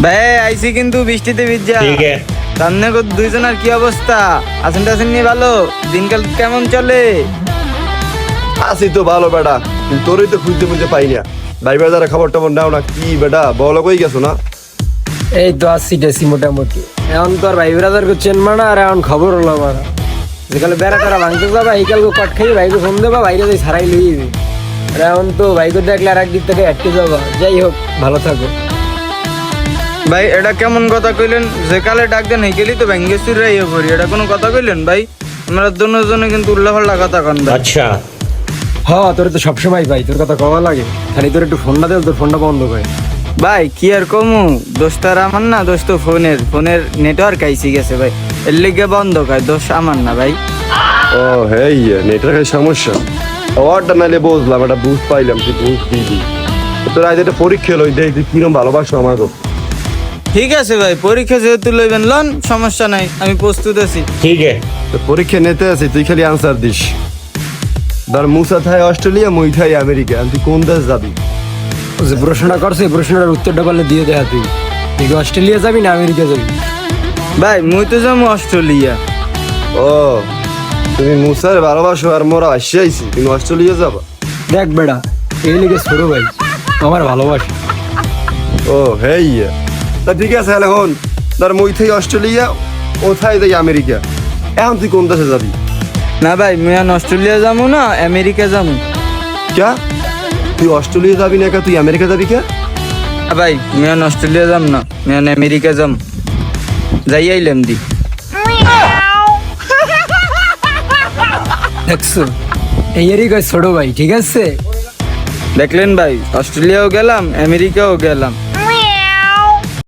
ভাই আইসি কিন্তু বৃষ্টিতে ভিজা। ठीक है। সামনে দুইজনের কি অবস্থা? আছেন টাছেন নিয়ে ভালো? দিনকাল কেমন চলে? আছি তো ভালো বেটা, কিন্তু তোরই তো খুঁজতে খুঁজতে পাই না। ভাই বাজারে খবর টবর নাও না কি বেটা, বলো কই গেছো না? এই তো আসছি টেসি মোটামুটি। এখন তো আর ভাই ব্রাদারকে চেনবা না, আর এখন খবর হলো আমার যেকালে বেড়া টেরা ভাঙতে যাবা এইকাল কট খাই ভাইকে ফোন দেবা, বাইরে যাই সারাই লইবি। আর এখন তো ভাইকে দেখলে আর একদিক থেকে আটকে যাবা। যাই হোক, ভালো থাকো। ভাই এটা কেমন কথা কইলেন? যে কালে ডাক দেন হেকেলি তো ব্যাঙ্গেসুর রাইয়ে পড়ি, এটা কোনো কথা কইলেন ভাই? আমরা দুজনে কিন্তু উল্লাফাল্লা কথা কন ভাই। अच्छा। হ, তোর তো সবসময় ভাই তোর কথা কওয়া লাগে, খালি তোর একটু ফোনটা দেও, তোর ফোনটা বন্ধ করে। ভাই কি আর কমু, দোষটার আমার না, দোষ তো ফোনের নেটওয়ার্ক আইসি গেছে ভাই, এর লিগে বন্ধ খায়, দোষ আমার না ভাই। ও হ্যাঁ, নেটওয়ার্কের সমস্যা। ওয়ার্ডটা নাইলে বুঝলাম, এটা বুঝ পাইলাম, তুই বুঝ দিবি। তোর আজ একটা পরীক্ষা লই, দেখ তুই কিরম ভালোবাসো আমাকে। ঠিক আছে ভাই, পরীক্ষা যেহেতু লইবেন লন, সমস্যা নাই, আমি প্রস্তুত আছি। ठीक है। তো পরীক্ষা নিতে আছি, তুই খালি আনসার দিস। ধর মুসা থাই অস্ট্রেলিয়া, মুই থাই আমেরিকা, তুই কোন দেশ যাবি? ও যে প্রশ্নটা করছে এই প্রশ্নটার উত্তরটা পারলে দিয়ে দেয়া। তুই কি অস্ট্রেলিয়া যাবি না আমেরিকা যাবি? ভাই মুই তো যাবো অস্ট্রেলিয়া। ও তুমি মুসার ভালোবাসো আর মোরা আসছে আইছি, তুমি অস্ট্রেলিয়া যাবা? দেখ বেড়া, এই লিগে ছোট ভাই আমার ভালোবাসা। ও হ্যাঁ, তা ঠিক আছে এখন ধর মুই থাই অস্ট্রেলিয়া, ও থাই যাই আমেরিকা, এখন তুই কোন দেশে যাবি? না ভাই মুই এখন অস্ট্রেলিয়া যাবো না, আমেরিকা যাবো। ক্যা তুই অস্ট্রেলিয়া যাবি না, কা তুই আমেরিকা যাবি কে? ভাই মুই এখন অস্ট্রেলিয়া যাম না, মুই এখন আমেরিকা যাম, যাই আইলাম দি। দেখছো, এই কয় ছোট ভাই, ঠিক আছে? দেখলেন ভাই, অস্ট্রেলিয়াও গেলাম, আমেরিকাও গেলাম,